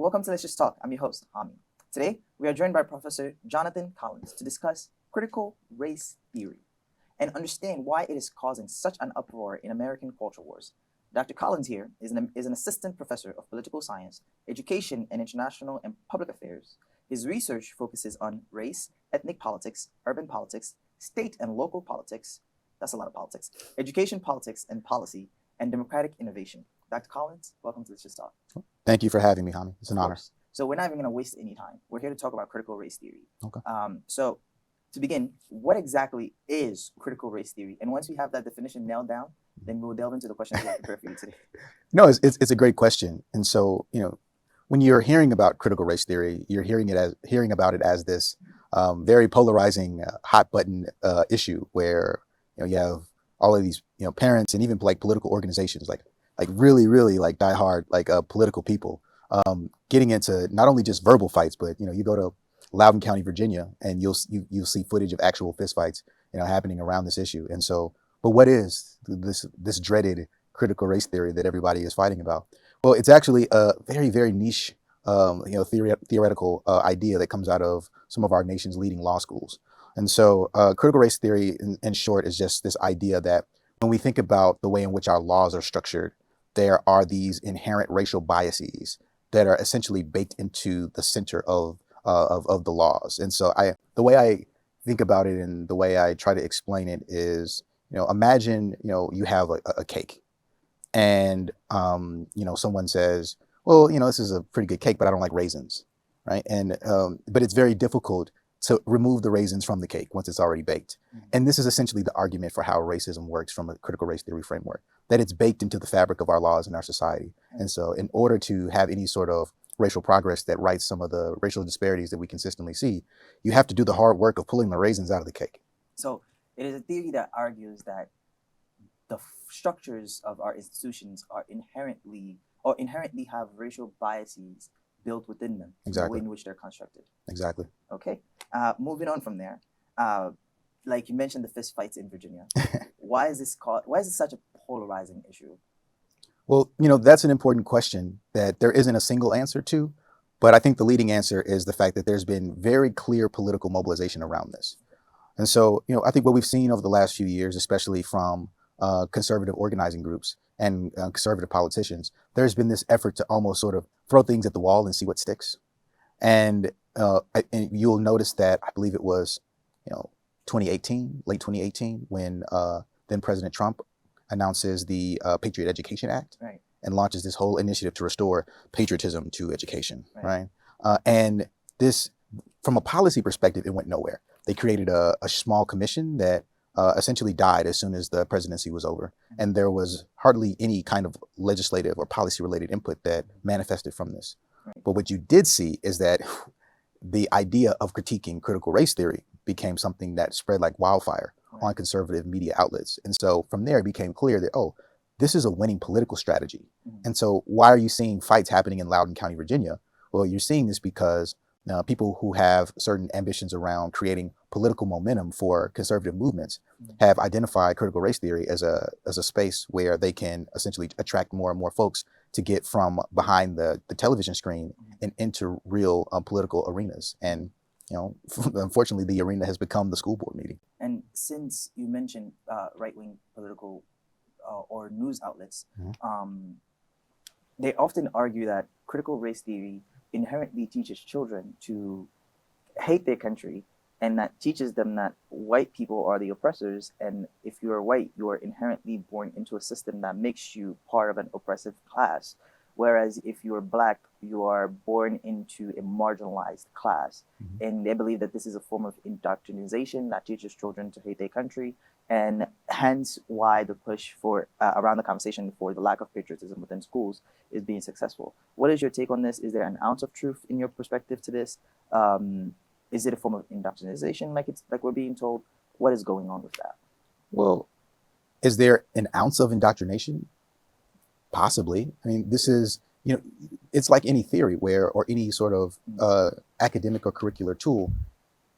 Welcome to Let's Just Talk. I'm your host, Ami. Today, we are joined by Professor Johnathan Collins to discuss critical race theory and understand why it is causing such an uproar in American culture wars. Dr. Collins here is an assistant professor of political science, education, and international and public affairs. His research focuses on race, ethnic politics, urban politics, state and local politics, that's a lot of politics, education politics and policy, and democratic innovation. Dr. Collins, welcome to Let's Just Talk. Thank you for having me, Hami. It's an honor. So we're not even going to waste any time. We're here to talk about critical race theory. Okay. So to begin, what exactly is critical race theory? And once we have that definition nailed down, then we'll delve into the questions we have prepared for you today. No, it's a great question. And so, when you're hearing about critical race theory, you're hearing about it as this very polarizing, hot button issue where you have all of these parents and even like political organizations like really like diehard political people getting into not only just verbal fights, but you go to Loudoun County, Virginia, and you'll see footage of actual fistfights happening around this issue. And so, but what is this dreaded critical race theory that everybody is fighting about? Well, it's actually a very niche theoretical idea that comes out of some of our nation's leading law schools. And so critical race theory in short is just this idea that when we think about the way in which our laws are structured, there are these inherent racial biases that are essentially baked into the center of the laws. And so the way I think about it and the way I try to explain it is, imagine, you have a cake and, someone says, well, this is a pretty good cake, but I don't like raisins, right? And, but it's very difficult to remove the raisins from the cake once it's already baked. Mm-hmm. And this is essentially the argument for how racism works from a critical race theory framework, that it's baked into the fabric of our laws and our society. Mm-hmm. And so in order to have any sort of racial progress that rights some of the racial disparities that we consistently see, you have to do the hard work of pulling the raisins out of the cake. So it is a theory that argues that the structures of our institutions are inherently have racial biases built within them. Exactly. The way in which they're constructed. Exactly. Okay. Moving on from there, like you mentioned the fist fights in Virginia. Why is this such a polarizing issue? Well, that's an important question that there isn't a single answer to, but I think the leading answer is the fact that there's been very clear political mobilization around this. And so, I think what we've seen over the last few years, especially from conservative organizing groups and conservative politicians, there's been this effort to almost sort of throw things at the wall and see what sticks. And you'll notice that I believe it was, 2018, late 2018, when then President Trump announces the Patriot Education Act, right, and launches this whole initiative to restore patriotism to education, right? And this, from a policy perspective, it went nowhere. They created a small commission that essentially died as soon as the presidency was over. And there was hardly any kind of legislative or policy-related input that manifested from this. Right. But what you did see is that the idea of critiquing critical race theory became something that spread like wildfire on conservative media outlets. And so from there, it became clear that, this is a winning political strategy. Mm-hmm. And so why are you seeing fights happening in Loudoun County, Virginia? Well, you're seeing this because people who have certain ambitions around creating political momentum for conservative movements have identified critical race theory as a space where they can essentially attract more and more folks to get from behind the television screen and into real political arenas. And, unfortunately, the arena has become the school board meeting. And since you mentioned right-wing political or news outlets, mm-hmm. They often argue that critical race theory inherently teaches children to hate their country, and that teaches them that white people are the oppressors, and if you are white, you are inherently born into a system that makes you part of an oppressive class, whereas if you are black, you are born into a marginalized class. Mm-hmm. And they believe that this is a form of indoctrination that teaches children to hate their country, and hence why the push for around the conversation for the lack of patriotism within schools is being successful. What is your take on this? Is there an ounce of truth in your perspective to this? Is it a form of indoctrination, like we're being told? What is going on with that? Well, is there an ounce of indoctrination? Possibly. I mean, this is, it's like any theory or any sort of academic or curricular tool.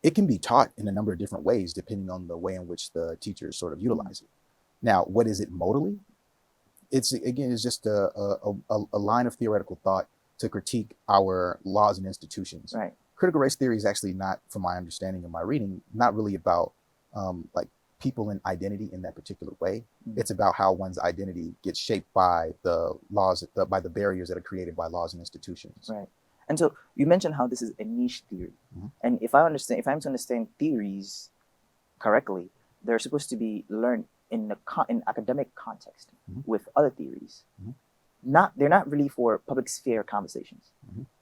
It can be taught in a number of different ways, depending on the way in which the teachers sort of utilize it. Now, what is it modally? It's just a line of theoretical thought to critique our laws and institutions. Right. Critical race theory is actually not, from my understanding of my reading, not really about like people and identity in that particular way. It's about how one's identity gets shaped by the laws, by the barriers that are created by laws and institutions. Right. And so you mentioned how this is a niche theory. And if I'm to understand theories correctly, they're supposed to be learned in academic context with other theories. They're not really for public sphere conversations.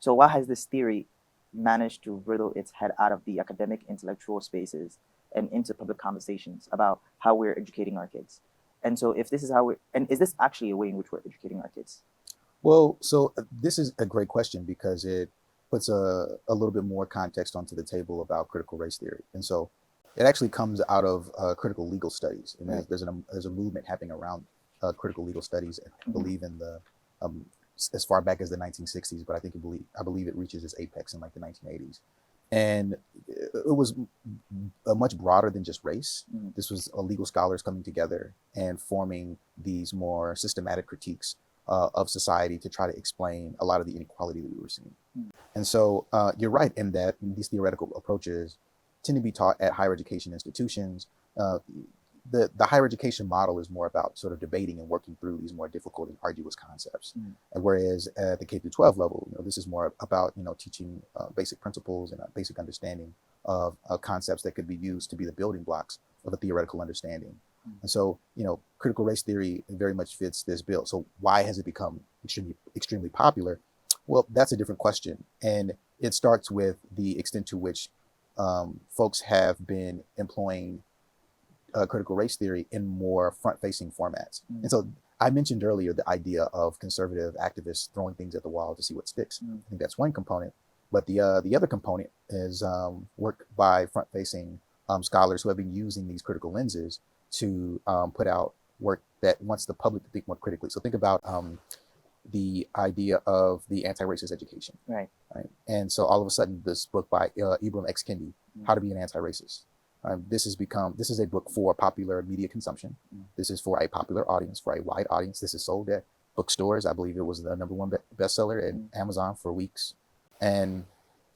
So why has this theory managed to riddle its head out of the academic intellectual spaces and into public conversations about how we're educating our kids? And so if this is how is this actually a way in which we're educating our kids? Well, so this is a great question because it puts a little bit more context onto the table about critical race theory. And so it actually comes out of critical legal studies. And there's a movement happening around critical legal studies, I believe in the as far back as the 1960s, but I believe it reaches its apex in like the 1980s. And it was much broader than just race. This was legal scholars coming together and forming these more systematic critiques of society to try to explain a lot of the inequality that we were seeing. And so you're right in that these theoretical approaches tend to be taught at higher education institutions. The higher education model is more about sort of debating and working through these more difficult and arduous concepts. And whereas at the K through 12 level, this is more about teaching basic principles and a basic understanding of concepts that could be used to be the building blocks of a theoretical understanding. And so, critical race theory very much fits this bill. So why has it become extremely popular? Well, that's a different question. And it starts with the extent to which folks have been employing critical race theory in more front-facing formats. And so I mentioned earlier the idea of conservative activists throwing things at the wall to see what sticks. I think that's one component. But the other component is work by front-facing scholars who have been using these critical lenses to put out work that wants the public to think more critically. So think about the idea of the anti-racist education. Right. And so all of a sudden, this book by Ibram X. Kendi, How to Be an Anti-Racist. This is a book for popular media consumption. This is for a popular audience, for a wide audience. This is sold at bookstores. I believe it was the #1 bestseller at Amazon for weeks. And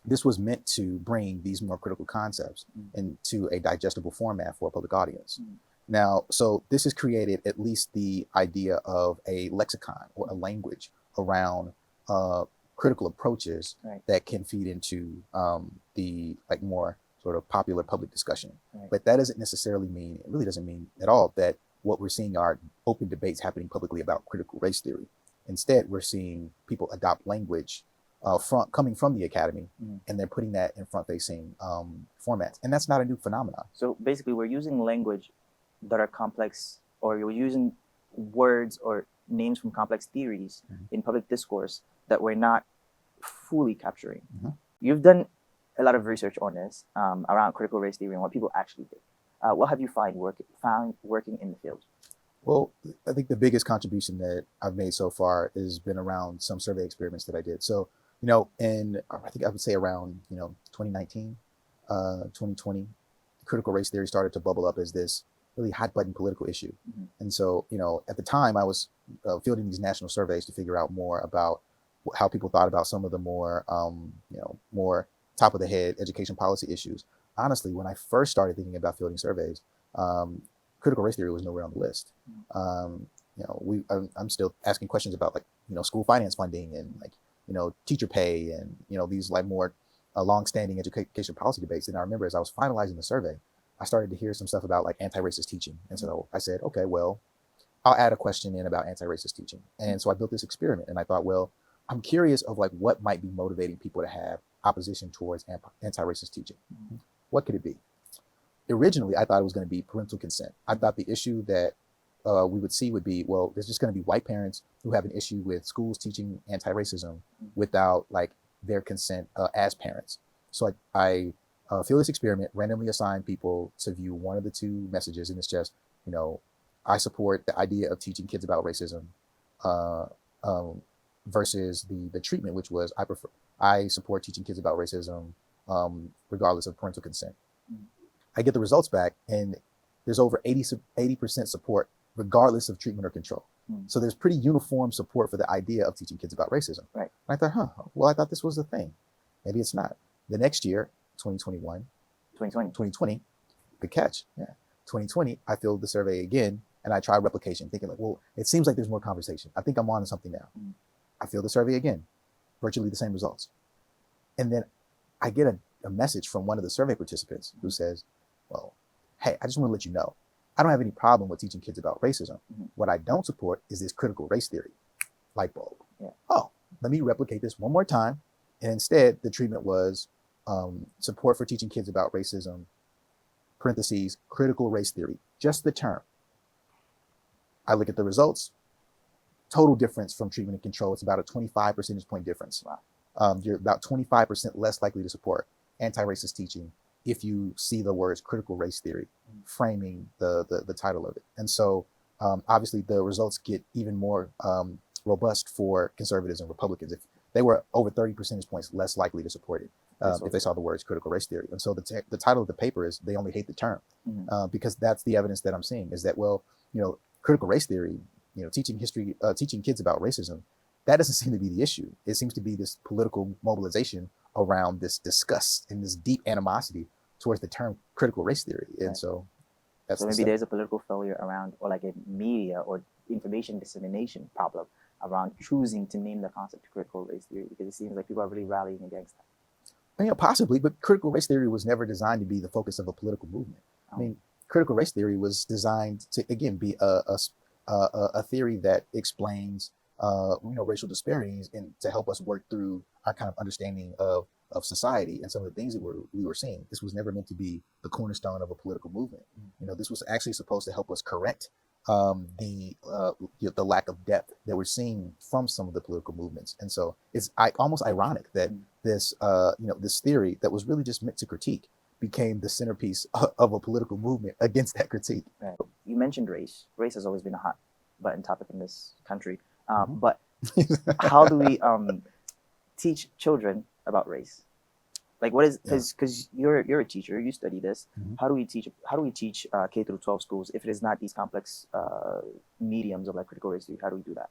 this was meant to bring these more critical concepts into a digestible format for a public audience. Now, so this has created at least the idea of a lexicon or a language around critical approaches that can feed into the more sort of popular public discussion. But that doesn't necessarily mean, it really doesn't mean at all that what we're seeing are open debates happening publicly about critical race theory. Instead, we're seeing people adopt language coming from the academy, and they're putting that in front-facing formats. And that's not a new phenomenon. So basically, we're using language that are complex, or you're using words or names from complex theories in public discourse that we're not fully capturing. You've done a lot of research on this around critical race theory and what people actually did. What have you found working in the field? Well, I think the biggest contribution that I've made so far has been around some survey experiments that I did. So, I think I would say around 2019, 2020, critical race theory started to bubble up as this really hot button political issue. And so, at the time I was fielding these national surveys to figure out more about how people thought about some of the more, more top of the head education policy issues. Honestly, when I first started thinking about fielding surveys, critical race theory was nowhere on the list. I'm still asking questions about school finance funding and teacher pay and these more long-standing education policy debates. And I remember as I was finalizing the survey, I started to hear some stuff about anti-racist teaching. And so I said, okay, well, I'll add a question in about anti-racist teaching. And so I built this experiment, and I thought, well, I'm curious of what might be motivating people to have opposition towards anti-racist teaching. What could it be? Originally, I thought it was going to be parental consent. I thought the issue that we would see would be, well, there's just going to be white parents who have an issue with schools teaching anti-racism without their consent as parents. So I field this experiment, randomly assign people to view one of the two messages, and it's just, I support the idea of teaching kids about racism versus the treatment, which was I support teaching kids about racism regardless of parental consent. I get the results back, and there's over 80% support regardless of treatment or control. So there's pretty uniform support for the idea of teaching kids about racism. Right. And I thought, well, I thought this was a thing. Maybe it's not. The next year, 2020, good catch. Yeah. 2020, I filled the survey again and I tried replication, thinking like, well, it seems like there's more conversation. I think I'm on to something now. I filled the survey again, virtually the same results. And then I get a message from one of the survey participants who says, well, hey, I just want to let you know, I don't have any problem with teaching kids about racism. What I don't support is this critical race theory. Light bulb. Yeah. Oh, let me replicate this one more time. And instead, the treatment was support for teaching kids about racism, parentheses, critical race theory, just the term. I look at the results, total difference from treatment and control. It's about a 25 percentage point difference. Wow. You're about 25% less likely to support anti-racist teaching if you see the words critical race theory framing the title of it. And so obviously the results get even more robust for conservatives and Republicans. If they were over 30 percentage points less likely to support it if they saw the words critical race theory. And so the title of the paper is They Only Hate the Term, because that's the evidence that I'm seeing is that, well, critical race theory, teaching kids about racism, that doesn't seem to be the issue. It seems to be this political mobilization around this disgust and this deep animosity towards the term critical race theory. And so that's maybe there's a political failure around, or like a media or information dissemination problem around choosing to name the concept critical race theory, because it seems like people are really rallying against that. Possibly, but critical race theory was never designed to be the focus of a political movement. I mean, critical race theory was designed to, again, be a theory that explains racial disparities and to help us work through our kind of understanding of society and some of the things that we were seeing. This was never meant to be the cornerstone of a political movement. This was actually supposed to help us correct the lack of depth that we're seeing from some of the political movements. And so it's almost ironic that this this theory that was really just meant to critique became the centerpiece of a political movement against that critique. Right. You mentioned race. Race has always been a hot button topic in this country. But how do we teach children about race? Like, what is, because you're a teacher, you study this. How do we teach K through 12 schools if it is not these complex mediums of like critical race theory? How do we do that?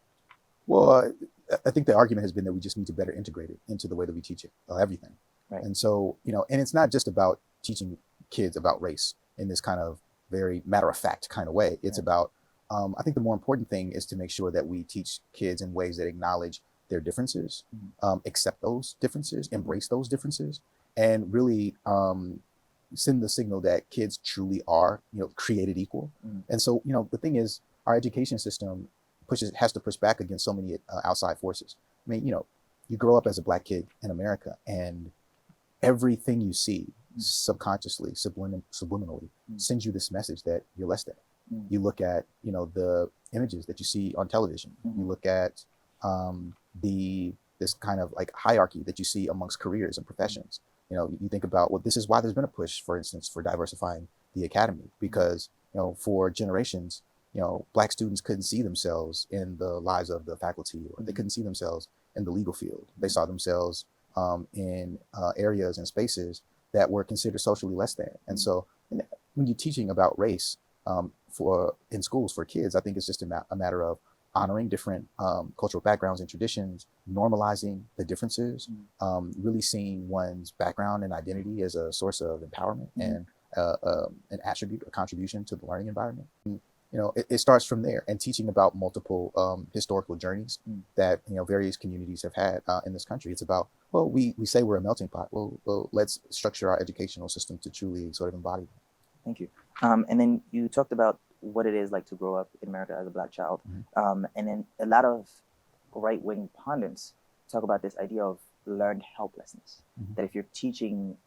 Well, I think the argument has been that we just need to better integrate it into the way that we teach it, everything. Right. And so, and it's not just about teaching kids about race in this kind of very matter-of-fact kind of way. It's about, I think the more important thing is to make sure that we teach kids in ways that acknowledge their differences, accept those differences, embrace those differences, and really send the signal that kids truly are, created equal. And so, the thing is, our education system has to push back against so many outside forces. I mean, you grow up as a Black kid in America, and everything you see subconsciously, subliminally sends you this message that you're less than. You look at, the images that you see on television. You look at this kind of like hierarchy that you see amongst careers and professions. You think about, well, this is why there's been a push, for instance, for diversifying the academy, because, for generations, Black students couldn't see themselves in the lives of the faculty, or they couldn't see themselves in the legal field. They saw themselves in areas and spaces that were considered socially less than. And so when you're teaching about race in schools for kids, I think it's just a matter of honoring different cultural backgrounds and traditions, normalizing the differences, really seeing one's background and identity as a source of empowerment and an attribute, a contribution to the learning environment. It starts from there, and teaching about multiple historical journeys that various communities have had in this country. It's about, well, we say we're a melting pot. Well, let's structure our educational system to truly sort of embody that. Thank you. And then you talked about what it is like to grow up in America as a Black child. And then a lot of right-wing pundits talk about this idea of learned helplessness. That if you're teaching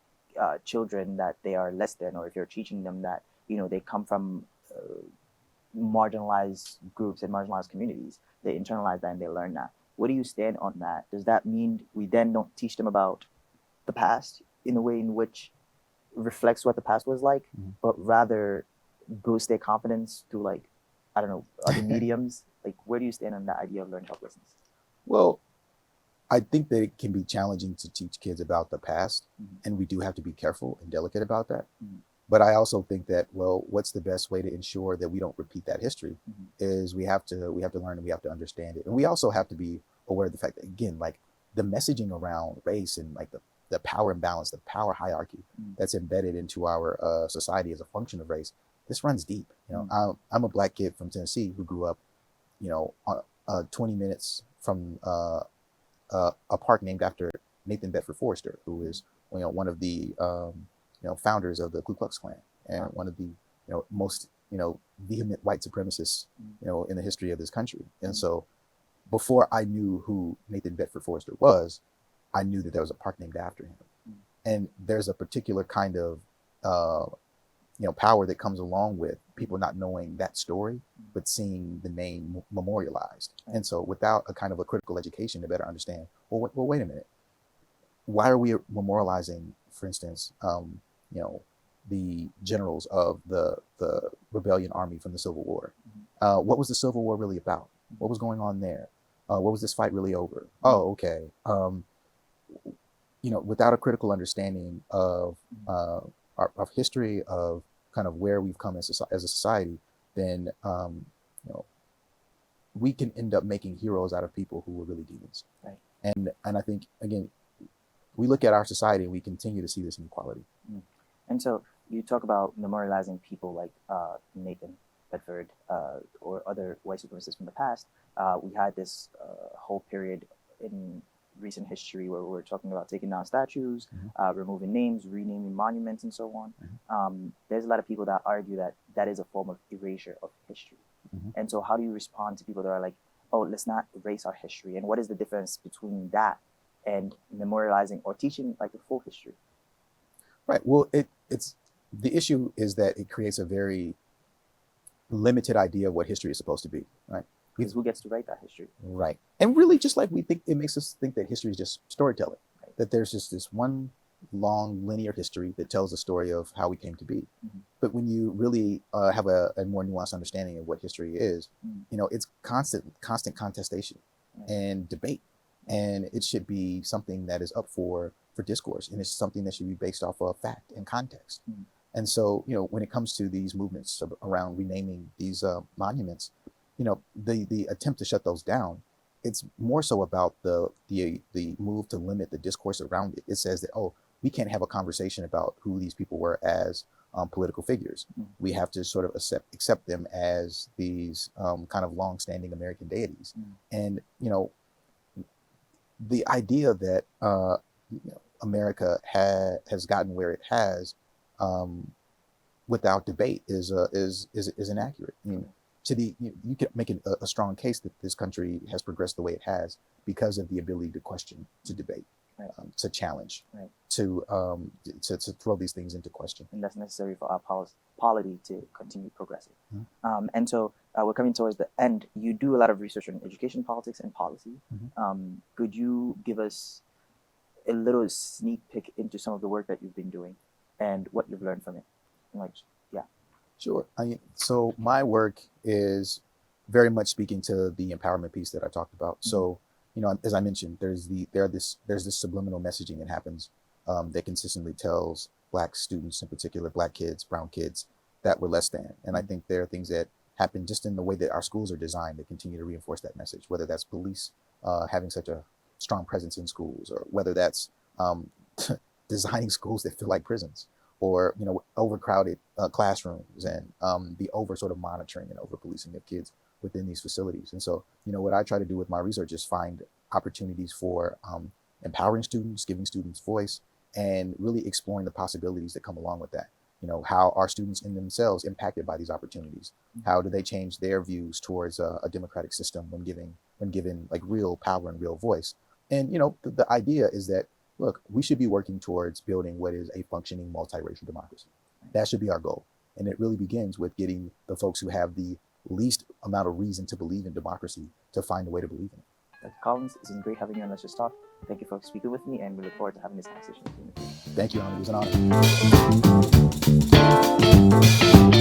children that they are less than, or if you're teaching them that, they come from marginalized groups and marginalized communities, they internalize that and they learn that. What do you stand on that? Does that mean we then don't teach them about the past in a way in which reflects what the past was like, but rather boost their confidence through, like, I don't know, other mediums? Like, where do you stand on that idea of learned helplessness? Well, I think that it can be challenging to teach kids about the past, and we do have to be careful and delicate about that. But I also think that, well, what's the best way to ensure that we don't repeat that history is we have to learn and we have to understand it. And we also have to be aware of the fact that, again, like the messaging around race and like the power imbalance, the power hierarchy that's embedded into our society as a function of race, this runs deep. You know, I'm a black kid from Tennessee who grew up, you know, 20 minutes from a park named after Nathan Bedford Forrester, who is, you know, one of the founders of the Ku Klux Klan and one of the most vehement white supremacists in the history of this country. And so before I knew who Nathan Bedford Forrester was, I knew that there was a park named after him. And there's a particular kind of power that comes along with people not knowing that story, but seeing the name memorialized. And so without a kind of a critical education to better understand, well, wait a minute, why are we memorializing, for instance, the generals of the rebellion army from the Civil War? What was the Civil War really about? What was going on there? What was this fight really over? Oh, okay. Without a critical understanding of history, of kind of where we've come as a society, then we can end up making heroes out of people who were really demons. Right. And I think, again, we look at our society and we continue to see this inequality. And so you talk about memorializing people like Nathan Bedford or other white supremacists from the past. We had this whole period in recent history where we're talking about taking down statues, removing names, renaming monuments, and so on. There's a lot of people that argue that that is a form of erasure of history. And so how do you respond to people that are like, oh, let's not erase our history? And what is the difference between that and memorializing or teaching like the full history? Right. Well, it's the issue is that it creates a very limited idea of what history is supposed to be, right? Because who gets to write that history? Right. And really, just like we think, it makes us think that history is just storytelling, right? That there's just this one long linear history that tells the story of how we came to be. But when you really have a more nuanced understanding of what history is, it's constant contestation and debate. And it should be something that is up for discourse, and it's something that should be based off of fact and context. And so, when it comes to these movements around renaming these monuments, the attempt to shut those down, it's more so about the move to limit the discourse around it. It says that, oh, we can't have a conversation about who these people were as political figures. We have to sort of accept them as these kind of long-standing American deities. And the idea that America has gotten where it has without debate is inaccurate. I mean, you can make a strong case that this country has progressed the way it has because of the ability to question, to debate, to challenge, to throw these things into question. And that's necessary for our polity to continue progressing. And so we're coming towards the end. You do a lot of research on education, politics, and policy. Could you give us a little sneak peek into some of the work that you've been doing and what you've learned from it? Sure. So my work is very much speaking to the empowerment piece that I talked about. So, as I mentioned, there's this subliminal messaging that happens that consistently tells Black students, in particular Black kids, brown kids, that we're less than. And I think there are things that happen just in the way that our schools are designed that continue to reinforce that message, whether that's police having such a strong presence in schools, or whether that's designing schools that feel like prisons, or overcrowded classrooms, and the over sort of monitoring and over policing of kids within these facilities. And so what I try to do with my research is find opportunities for empowering students, giving students voice, and really exploring the possibilities that come along with that. How are students in themselves impacted by these opportunities? How do they change their views towards a democratic system when given like real power and real voice? And the idea is that, look, we should be working towards building what is a functioning multiracial democracy. That should be our goal. And it really begins with getting the folks who have the least amount of reason to believe in democracy to find a way to believe in it. Dr. Collins, it's been great having you on Let's Just Talk. Thank you for speaking with me, and we look forward to having this conversation with you in the future. Thank you, Anna. It was an honor.